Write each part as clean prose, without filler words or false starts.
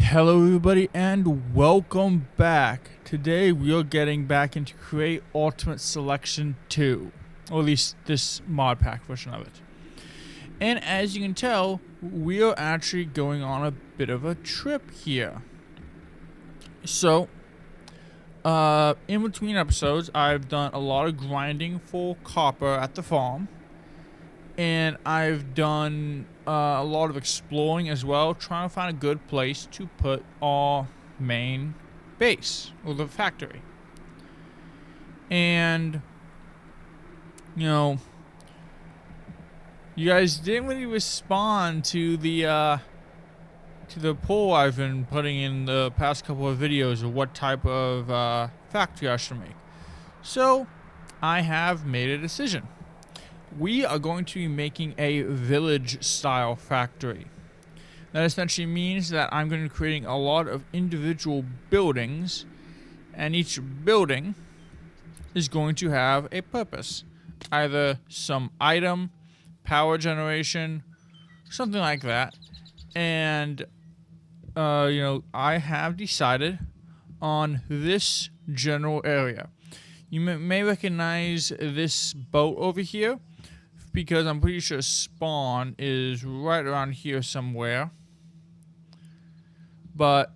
Hello everybody and welcome back. Today we are getting back into Create Ultimate Selection 2. Or at least this mod pack version of it. And as you can tell, we are actually going on a bit of a trip here. So, in between episodes, I've done a lot of grinding for copper at the farm. And I've done a lot of exploring as well, trying to find a good place to put our main base, or the factory. And, you know, you guys didn't really respond to the poll I've been putting in the past couple of videos of what type of factory I should make. So, I have made a decision. We are going to be making a village-style factory. That essentially means that I'm going to be creating a lot of individual buildings, and each building is going to have a purpose. Either some item, power generation, something like that. And, I have decided on this general area. You may recognize this boat over here, because I'm pretty sure spawn is right around here somewhere. But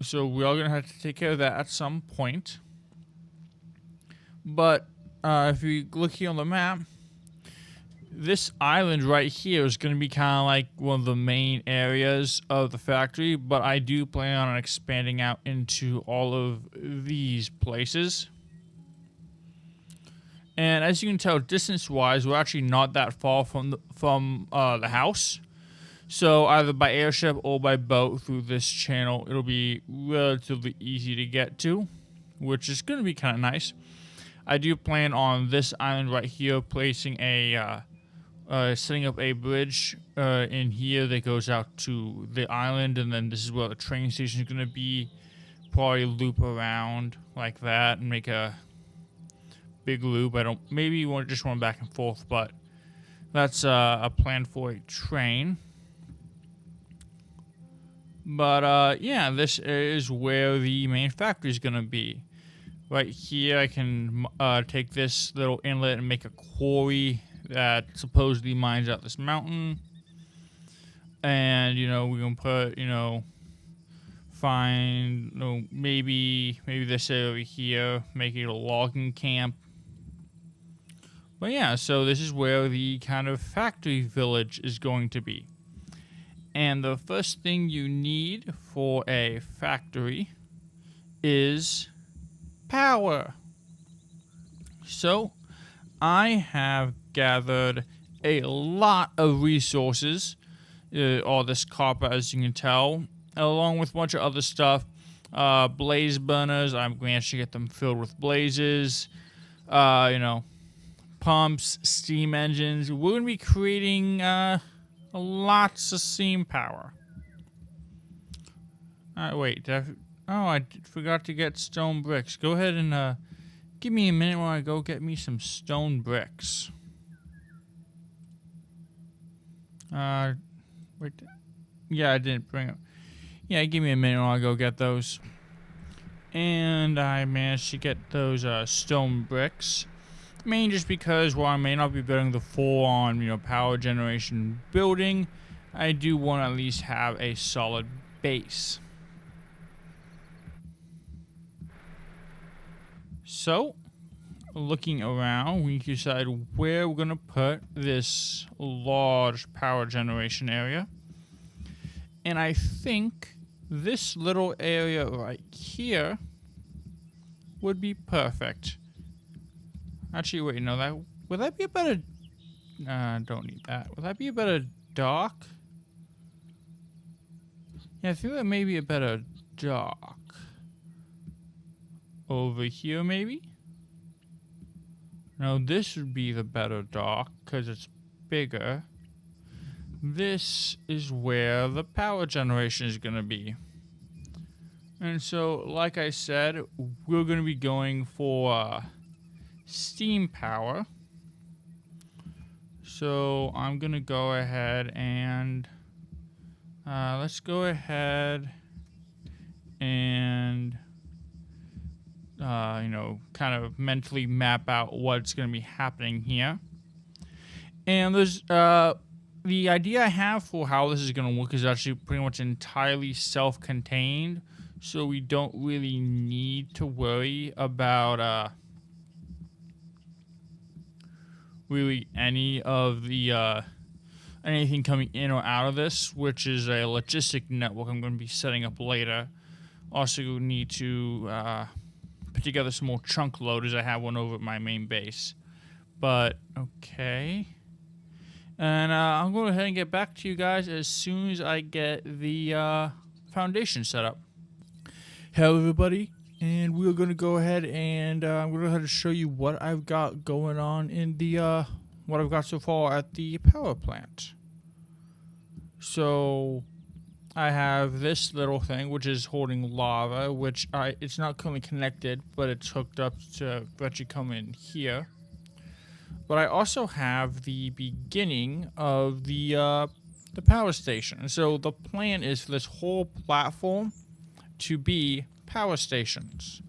so we are gonna have to take care of that at some point. But if you look here on the map, this island right here is gonna be kind of like one of the main areas of the factory. But I do plan on expanding out into all of these places. And as you can tell, distance-wise, we're actually not that far from the house. So either by airship or by boat through this channel, it'll be relatively easy to get to, which is going to be kind of nice. I do plan on this island right here placing setting up a bridge in here that goes out to the island, and then this is where the train station is going to be. Probably loop around like that and make a big loop. Maybe you want just one back and forth, but that's a plan for a train. But yeah, this is where the main factory is gonna be. Right here, I can take this little inlet and make a quarry that supposedly mines out this mountain. And we can put find maybe this area over here, make it a logging camp. But yeah, so this is where the kind of factory village is going to be. And the first thing you need for a factory is power. So I have gathered a lot of resources, all this copper as you can tell, along with a bunch of other stuff. Blaze burners, I'm going to actually get them filled with blazes. Pumps, steam engines. We're going to be creating lots of steam power. Wait, I forgot to get stone bricks. Go ahead and give me a minute while I go get me some stone bricks. Wait, yeah, I didn't bring them. Yeah, give me a minute while I go get those. And I managed to get those stone bricks. Mainly just because while I may not be building the full-on, power generation building, I do want to at least have a solid base. So, looking around, we need to decide where we're going to put this large power generation area. And I think this little area right here would be perfect. Actually, wait, no, would that be a better... don't need that. Would that be a better dock? Yeah, I think that may be a better dock. Over here, maybe? No, this would be the better dock, because it's bigger. This is where the power generation is going to be. And so, like I said, we're going to be going for... steam power. So I'm gonna go ahead and Let's go ahead and you know, kind of mentally map out what's going to be happening here. And there's the idea I have for how this is going to look is actually pretty much entirely self-contained, so we don't really need to worry about really any of the anything coming in or out of this, which is a logistic network I'm going to be setting up later. Also need to put together some more chunk loaders. I have one over at my main base. But, okay. And I'll go ahead and get back to you guys as soon as I get the foundation set up. Hello, everybody. And we're going to go ahead and I'm going to go ahead and show you what I've got going on in the, what I've got so far at the power plant. So I have this little thing, which is holding lava, which it's not currently connected, but it's hooked up to let you come in here. But I also have the beginning of the power station. So the plan is for this whole platform to be power stations.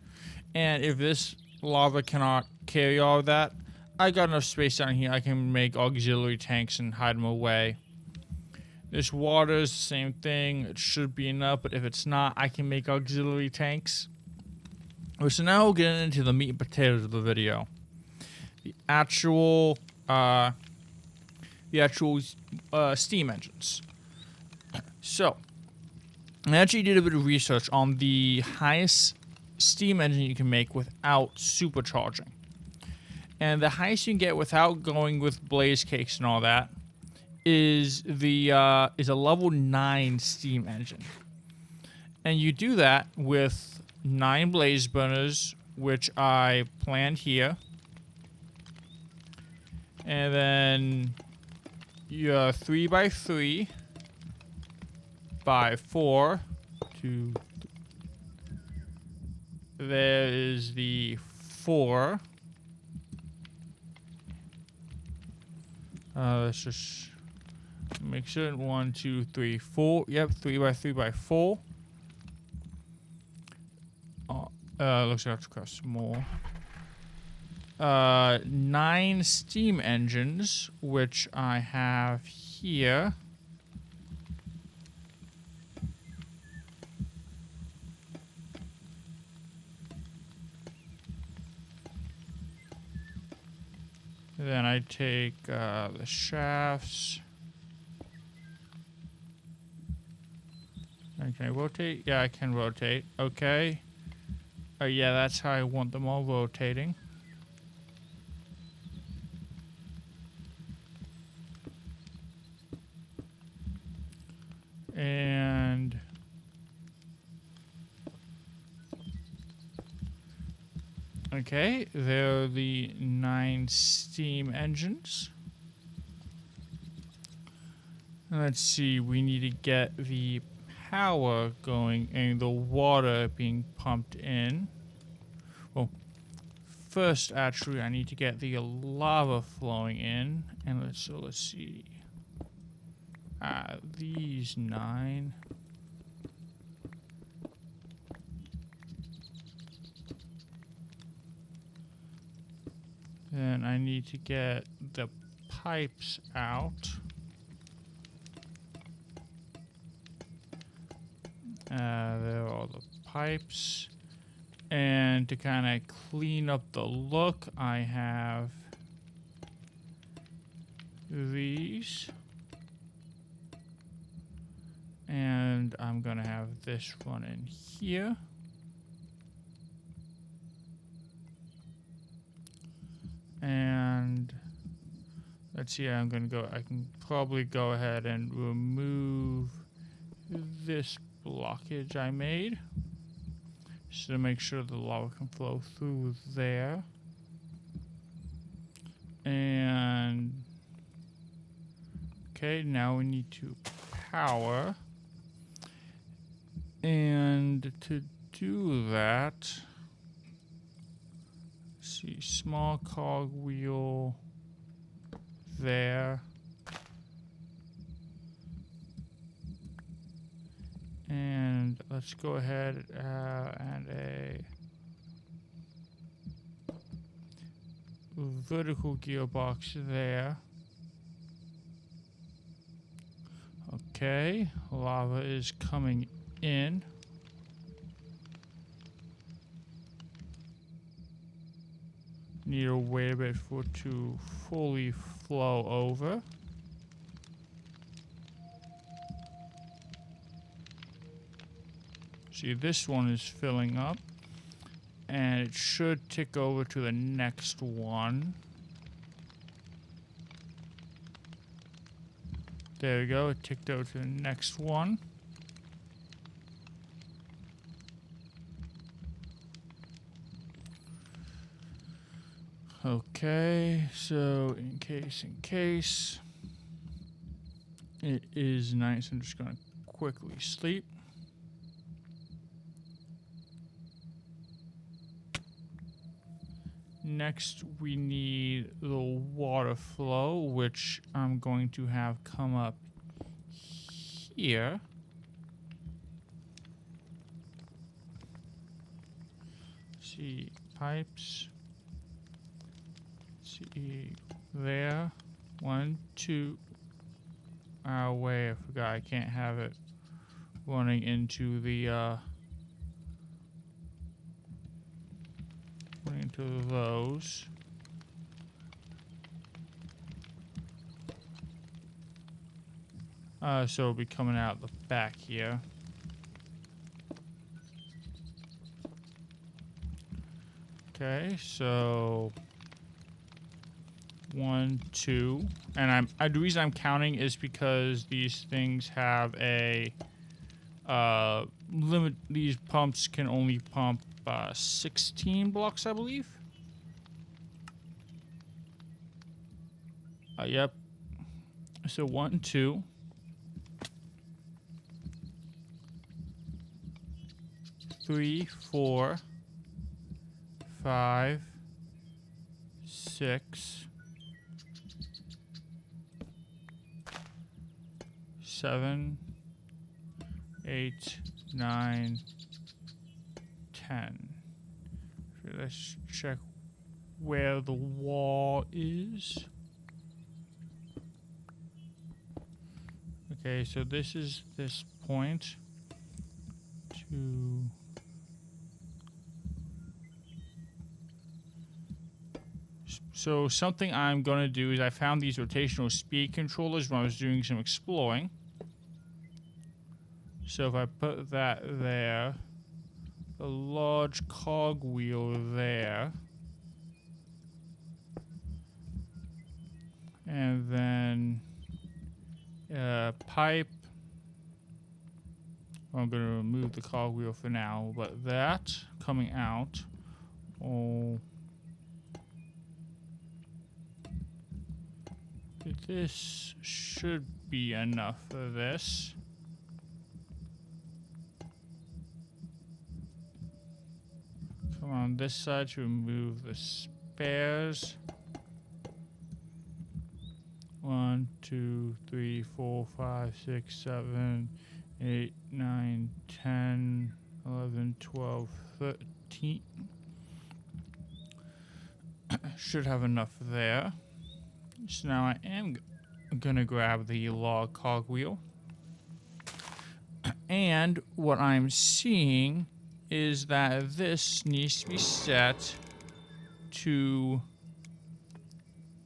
And if this lava cannot carry all of that, I got enough space down here. I can make auxiliary tanks and hide them away. This water is the same thing. It should be enough, but if it's not, I can make auxiliary tanks. So now we'll get into the meat and potatoes of the video. The actual steam engines. So, I actually did a bit of research on the highest steam engine you can make without supercharging. And the highest you can get without going with blaze cakes and all that is a level 9 steam engine. And you do that with 9 blaze burners, which I planned here. And then your 3x3 by 4 to there is the 4. Let's just make sure 1, 2, 3, 4. Yep, 3x3 by 4. Looks like I have to cross more. 9 steam engines, which I have here. Then I take the shafts. And can I rotate? Yeah, I can rotate. Okay. Yeah, that's how I want them all rotating. And okay, there are the 9 steam engines. And let's see, we need to get the power going and the water being pumped in. Well, first actually I need to get the lava flowing in. And let's see. These 9. Then I need to get the pipes out. There are all the pipes. And to kind of clean up the look, I have these. And I'm going to have this one in here. And let's see, I can probably go ahead and remove this blockage I made. Just to make sure the lava can flow through there. And okay, now we need to power. And to do that, let's see, small cog wheel there. let's go ahead and a vertical gearbox there. Okay, lava is coming in. Need to wait a bit for it to fully flow over. See, this one is filling up, and it should tick over to the next one. There we go, it ticked over to the next one. Okay, so in case it is nice, I'm just gonna quickly sleep. Next, we need the water flow, which I'm going to have come up here. See, pipes. See, there. 1, 2. Oh, wait, I forgot. I can't have it running into the, into those. So it'll be coming out the back here. Okay, so 1, 2, and the reason I'm counting is because these things have a limit. These pumps can only pump 16 blocks, I believe. Yep. So 1, 2. 3, 4, 5, 6, 7, 8, 9, 10. Let's check where the wall is. Okay, so this is this point. 2. So something I'm going to do is I found these rotational speed controllers when I was doing some exploring. So if I put that there, a large cogwheel there, and then a pipe. I'm going to remove the cogwheel for now, but that coming out. Oh. This should be enough for this. Come on this side to remove the spares. 1, 2, 3, 4, 5, 6, 7, 8, 9, 10, 11, 12, 13. Should have enough there. So now I am gonna grab the log cogwheel. And what I'm seeing is that this needs to be set to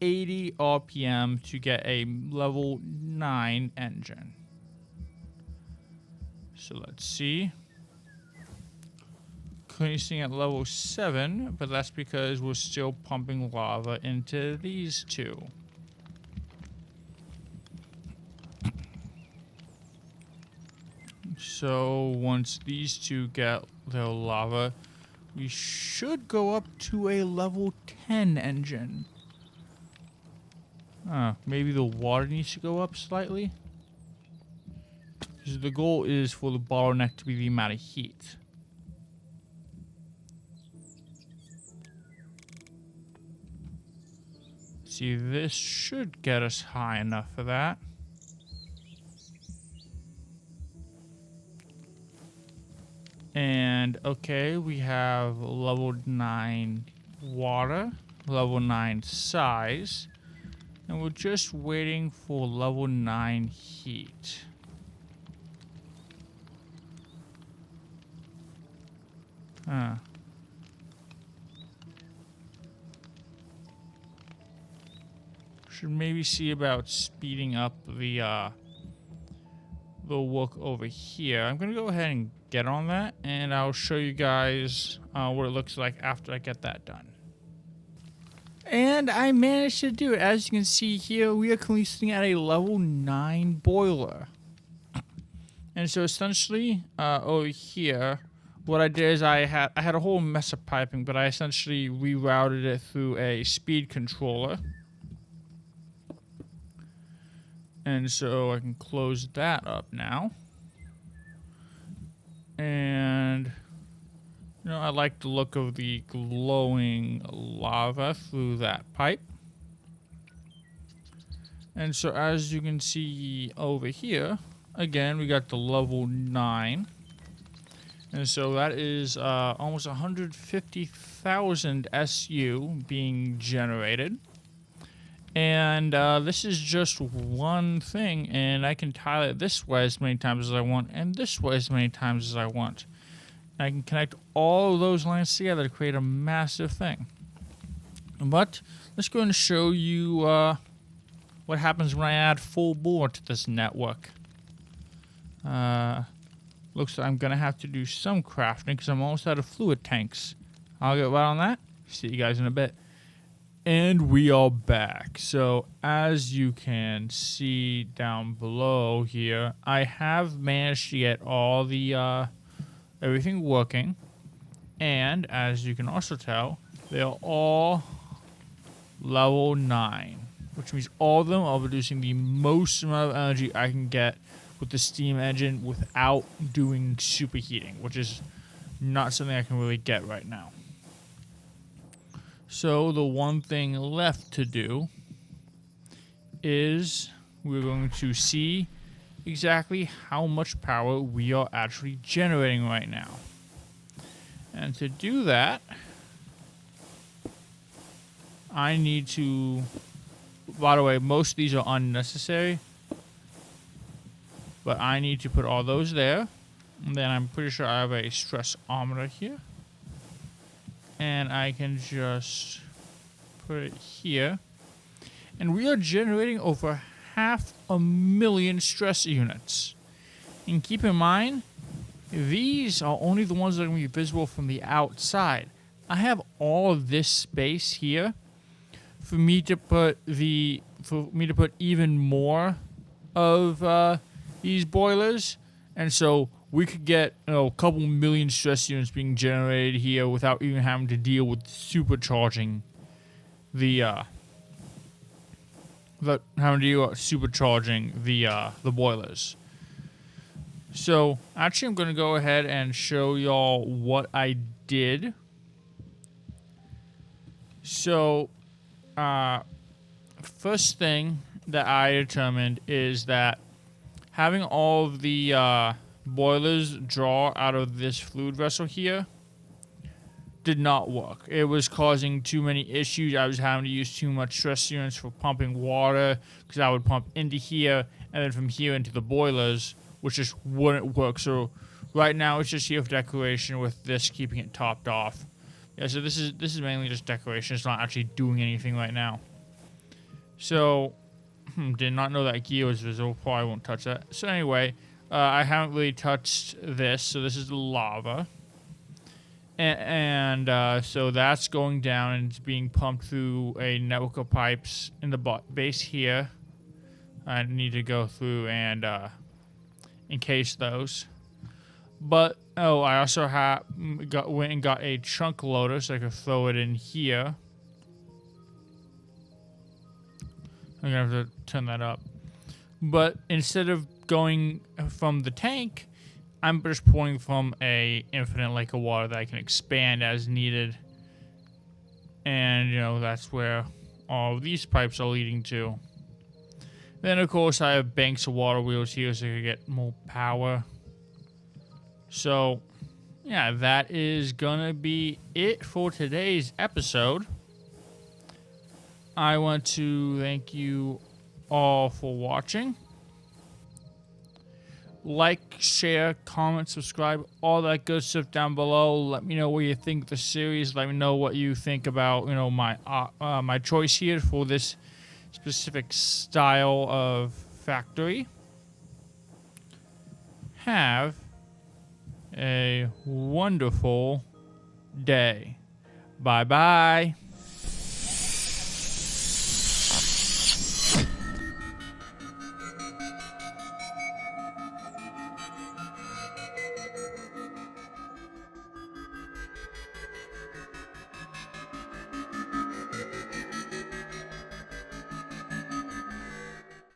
80 RPM to get a level 9 engine. So let's see. Currently sitting at level 7, but that's because we're still pumping lava into these two. So once these two get their lava, we should go up to a level 10 engine. Maybe the water needs to go up slightly. Because the goal is for the bottleneck to be the amount of heat. See, this should get us high enough for that. And okay, we have level 9 water, level 9 size, and we're just waiting for level 9 heat. Huh. Should maybe see about speeding up the work over here. I'm gonna go ahead and get on that, and I'll show you guys what it looks like after I get that done. And I managed to do it. As you can see here, we are currently sitting at a level 9 boiler. And so essentially, over here, what I did is I had a whole mess of piping, but I essentially rerouted it through a speed controller. And so I can close that up now. And, you know, I like the look of the glowing lava through that pipe. And so as you can see over here, again, we got the level 9. And so that is almost 150,000 SU being generated. And this is just one thing, and I can tile it this way as many times as I want, and this way as many times as I want. And I can connect all of those lines together to create a massive thing. But let's go and show you what happens when I add full bore to this network. Looks like I'm going to have to do some crafting because I'm almost out of fluid tanks. I'll get right on that. See you guys in a bit. And we are back. So as you can see down below here, I have managed to get all the everything working. And as you can also tell, they are all level 9, which means all of them are producing the most amount of energy I can get with the steam engine without doing superheating, which is not something I can really get right now. So the one thing left to do is we're going to see exactly how much power we are actually generating right now. And to do that, I need to, by the way, most of these are unnecessary, but I need to put all those there. And then I'm pretty sure I have a stressometer here. And I can just put it here. And we are generating over 500,000 stress units. And keep in mind, these are only the ones that are going to be visible from the outside. I have all of this space here for me to put even more of these boilers. And so we could get, you know, a couple million stress units being generated here without even having to deal with supercharging the boilers. So actually, I'm going to go ahead and show y'all what I did. So, first thing that I determined is that having all of the boilers draw out of this fluid vessel here did not work. It was causing too many issues. I was having to use too much stress units for pumping water because I would pump into here and then from here into the boilers, which just wouldn't work. So right now it's just here for decoration with this keeping it topped off. Yeah, so this is mainly just decoration. It's not actually doing anything right now. So did not know that gear was visible. Probably won't touch that. So anyway, I haven't really touched this. So this is the lava. And so that's going down and it's being pumped through a network of pipes in the base here. I need to go through and encase those. But, oh, I also went and got a chunk loader so I could throw it in here. I'm going to have to turn that up. But instead of going from the tank, I'm just pouring from a infinite lake of water that I can expand as needed. And, you know, that's where all of these pipes are leading to. Then, of course, I have banks of water wheels here so I can get more power. So, yeah, that is gonna be it for today's episode. I want to thank you all for watching. Like, share, comment, subscribe, all that good stuff down below. Let me know what you think of the series. Let me know what you think about, my choice here for this specific style of factory. Have a wonderful day. Bye-bye.